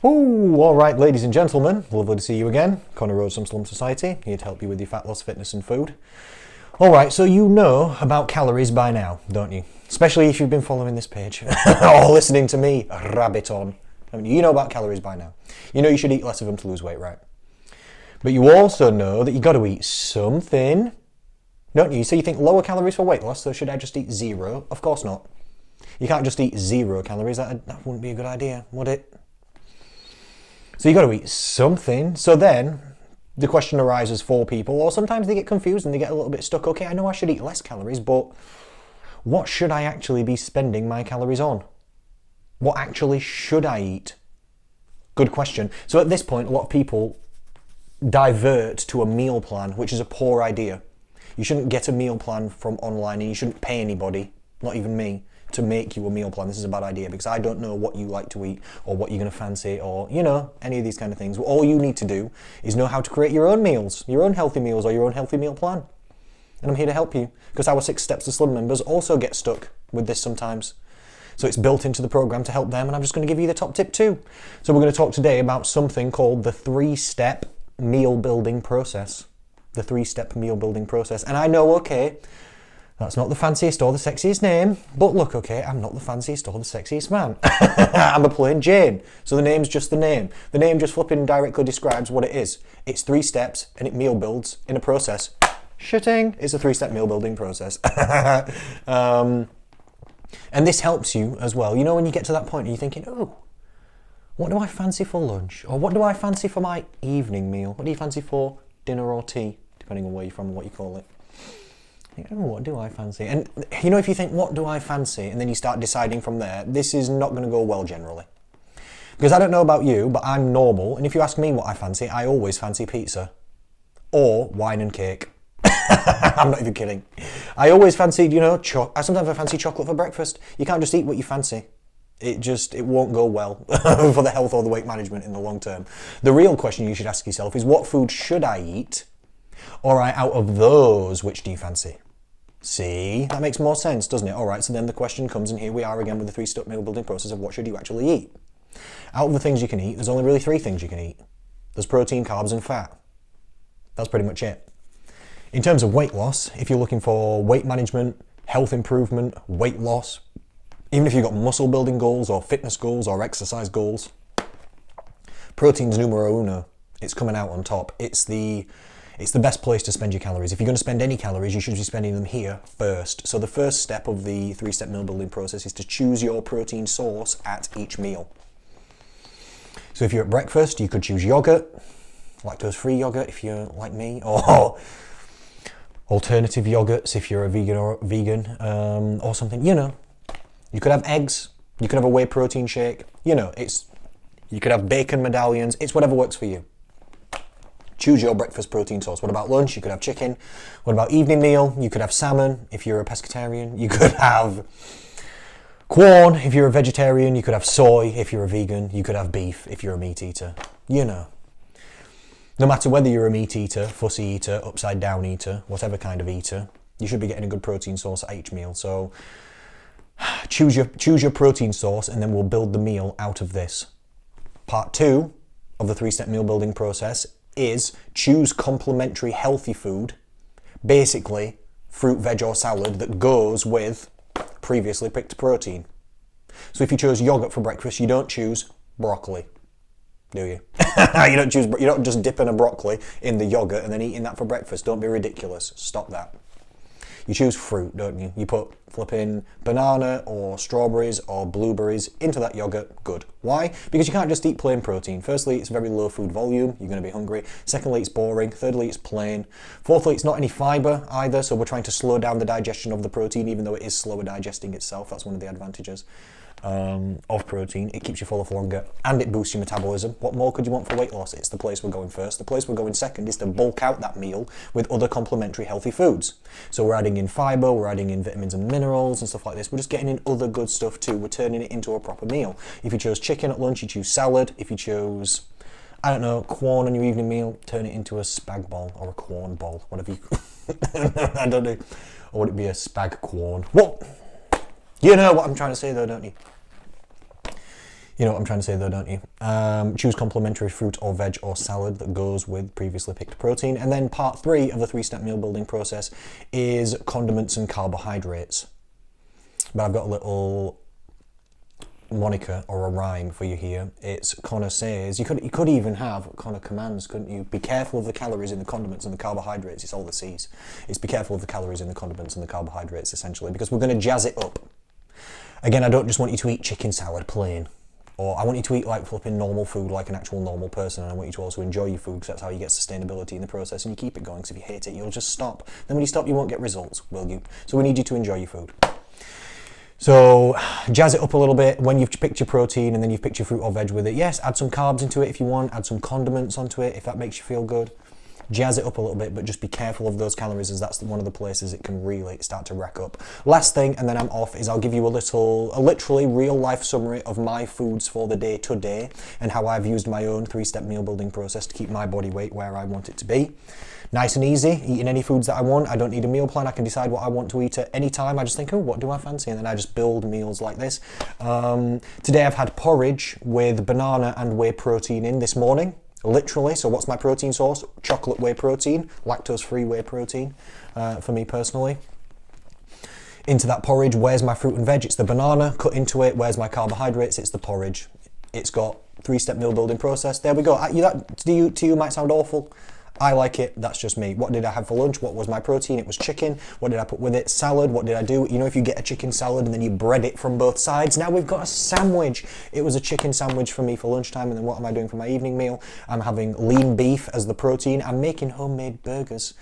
Oh, all right, ladies and gentlemen, lovely to see you again. Connor Rhodes from Slum Society, here to help you with your fat loss, fitness and food. All right, so you know about calories by now, don't you? Especially if you've been following this page or listening to me rabbit on. I mean, you know about calories by now. You know you should eat less of them to lose weight, right? But you also know that you got to eat something, don't you? So you think lower calories for weight loss, so should I just eat zero? Of course not. You can't just eat 0 calories, that wouldn't be a good idea, would it? So you got to eat something. So then the question arises for people, or sometimes they get confused and they get a little bit stuck. Okay, I know I should eat less calories, but what should I actually be spending my calories on? What actually should I eat? Good question. So at this point, a lot of people divert to a meal plan, which is a poor idea. You shouldn't get a meal plan from online, and you shouldn't pay anybody, not even me, to make you a meal plan. This is a bad idea because I don't know what you like to eat or what you're going to fancy or, you know, any of these kind of things. All you need to do is know how to create your own meals, your own healthy meals or your own healthy meal plan. And I'm here to help you because our 6 Steps to Slim members also get stuck with this sometimes. So it's built into the program to help them, and I'm just going to give you the top tip too. So we're going to talk today about something called the 3-step meal building process. The 3-step meal building process. And I know, okay, that's not the fanciest or the sexiest name, but look, okay, I'm not the fanciest or the sexiest man. I'm a plain Jane, so the name's just the name. The name just flipping directly describes what it is. It's 3 steps, and it meal builds in a process. Shitting, it's a 3-step meal building process. And this helps you as well. You know, when you get to that point, you're thinking, oh, what do I fancy for lunch? Or what do I fancy for my evening meal? What do you fancy for dinner or tea, depending on where you're from and what you call it? Oh, what do I fancy? And you know, if you think, what do I fancy? And then you start deciding from there, this is not going to go well generally. Because I don't know about you, but I'm normal. And if you ask me what I fancy, I always fancy pizza. Or wine and cake. I'm not even kidding. I always fancied, you know, sometimes I fancy chocolate for breakfast. You can't just eat what you fancy. It won't go well for the health or the weight management in the long term. The real question you should ask yourself is, what food should I eat? All right, out of those, which do you fancy? See, that makes more sense, doesn't it? All right, so then the question comes, and here we are again with the 3-step meal building process of what should you actually eat? Out of the things you can eat, there's only really 3 things you can eat. There's protein, carbs, and fat. That's pretty much it. In terms of weight loss, if you're looking for weight management, health improvement, weight loss, even if you've got muscle building goals or fitness goals or exercise goals, protein's numero uno. It's coming out on top. It's the best place to spend your calories. If you're going to spend any calories, you should be spending them here first. So the first step of the 3-step meal building process is to choose your protein source at each meal. So if you're at breakfast, you could choose yogurt, lactose-free yogurt if you're like me, or alternative yogurts if you're a vegan or something, you know. You could have eggs, you could have a whey protein shake, you know, you could have bacon medallions, it's whatever works for you. Choose your breakfast protein source. What about lunch? You could have chicken. What about evening meal? You could have salmon if you're a pescatarian. You could have corn if you're a vegetarian. You could have soy if you're a vegan. You could have beef if you're a meat eater. You know. No matter whether you're a meat eater, fussy eater, upside down eater, whatever kind of eater, you should be getting a good protein source at each meal. So choose your protein source, and then we'll build the meal out of this. Part 2 of the 3-step meal building process is choose complementary healthy food, basically fruit, veg or salad that goes with previously picked protein. So if you chose yogurt for breakfast, you don't choose broccoli, do you? You don't just dip in a broccoli in the yogurt and then eating that for breakfast. Don't be ridiculous. Stop that. You choose fruit, don't you? You put flipping banana or strawberries or blueberries into that yogurt. Good. Why? Because you can't just eat plain protein. Firstly, it's very low food volume. You're going to be hungry. Secondly, it's boring. Thirdly, it's plain. Fourthly, it's not any fiber either. So we're trying to slow down the digestion of the protein, even though it is slower digesting itself. That's one of the advantages of protein. It keeps you full of longer and it boosts your metabolism. What more could you want for weight loss? It's the place we're going first. The place we're going second is to bulk out that meal with other complementary healthy foods. So we're adding in fiber, we're adding in vitamins and minerals and stuff like this. We're just getting in other good stuff too. We're turning it into a proper meal. If you chose chicken at lunch, you choose salad. If you chose, I don't know, corn on your evening meal, turn it into a spag bol or a corn ball, whatever you I don't know. Or would it be a spag corn? What? You know what I'm trying to say though, don't you? You know what I'm trying to say though, don't you? Choose complementary fruit or veg or salad that goes with previously picked protein. And then part 3 of the 3-step meal building process is condiments and carbohydrates. But I've got a little moniker or a rhyme for you here. It's Connor says, you could even have Connor commands, couldn't you? Be careful of the calories in the condiments and the carbohydrates. It's all the C's. It's be careful of the calories in the condiments and the carbohydrates, essentially, because we're going to jazz it up. Again, I don't just want you to eat chicken salad plain. Or I want you to eat like flipping normal food like an actual normal person, and I want you to also enjoy your food because that's how you get sustainability in the process and you keep it going, because if you hate it, you'll just stop. Then when you stop, you won't get results, will you? So we need you to enjoy your food. So jazz it up a little bit when you've picked your protein and then you've picked your fruit or veg with it. Yes, add some carbs into it if you want, add some condiments onto it if that makes you feel good. Jazz it up a little bit, but just be careful of those calories, as that's one of the places it can really start to rack up. Last thing, and then I'm off, is I'll give you a literally real life summary of my foods for the day today and how I've used my own 3-step meal building process to keep my body weight where I want it to be. Nice and easy, eating any foods that I want. I don't need a meal plan. I can decide what I want to eat at any time. I just think, oh, what do I fancy? And then I just build meals like this. Today I've had porridge with banana and whey protein in this morning. Literally, so what's my protein source? Chocolate whey protein, lactose-free whey protein, for me personally. Into that porridge, where's my fruit and veg? It's the banana, cut into it. Where's my carbohydrates? It's the porridge. It's got 3-step meal building process. There we go. That to you might sound awful. I like it, that's just me. What did I have for lunch? What was my protein? It was chicken. What did I put with it? Salad. What did I do? You know, if you get a chicken salad and then you bread it from both sides, now we've got a sandwich. It was a chicken sandwich for me for lunchtime, and then what am I doing for my evening meal? I'm having lean beef as the protein. I'm making homemade burgers.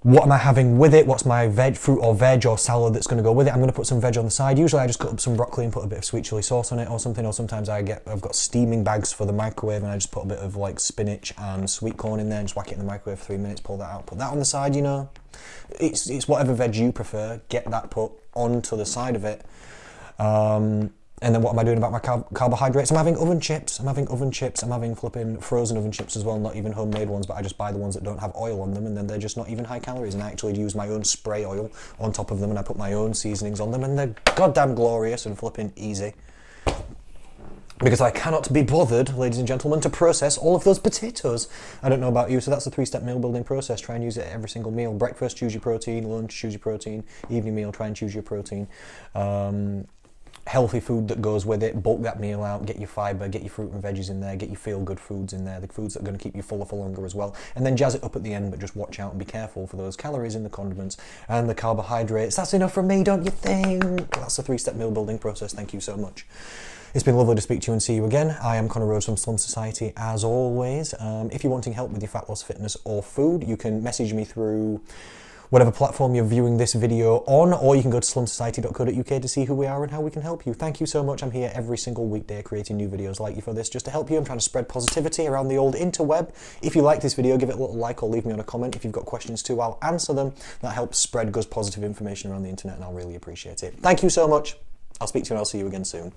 What am I having with it? What's my fruit or veg or salad that's going to go with it? I'm going to put some veg on the side. Usually I just cut up some broccoli and put a bit of sweet chili sauce on it or something, or sometimes I've got steaming bags for the microwave and I just put a bit of like spinach and sweet corn in there and just whack it in the microwave for 3 minutes, pull that out, put that on the side, you know. It's whatever veg you prefer, get that put onto the side of it. And then what am I doing about my carbohydrates? I'm having oven chips. I'm having flipping frozen oven chips as well, not even homemade ones, but I just buy the ones that don't have oil on them, and then they're just not even high calories, and I actually use my own spray oil on top of them, and I put my own seasonings on them, and they're goddamn glorious and flipping easy. Because I cannot be bothered, ladies and gentlemen, to process all of those potatoes. I don't know about you, so that's the 3-step meal building process. Try and use it at every single meal. Breakfast, choose your protein. Lunch, choose your protein. Evening meal, try and choose your protein. Healthy food that goes with it, bulk that meal out, get your fibre, get your fruit and veggies in there, get your feel-good foods in there, the foods that are going to keep you fuller for longer as well, and then jazz it up at the end, but just watch out and be careful for those calories in the condiments and the carbohydrates. That's enough from me, don't you think? That's the 3-step meal building process. Thank you so much. It's been lovely to speak to you and see you again. I am Connor Rhodes from Slum Society, as always. If you're wanting help with your fat loss, fitness, or food, you can message me through whatever platform you're viewing this video on, or you can go to slumsociety.co.uk to see who we are and how we can help you. Thank you so much. I'm here every single weekday creating new videos like you for this, just to help you. I'm trying to spread positivity around the old interweb. If you like this video, give it a little like or leave me on a comment. If you've got questions too, I'll answer them. That helps spread good positive information around the internet, and I'll really appreciate it. Thank you so much. I'll speak to you and I'll see you again soon.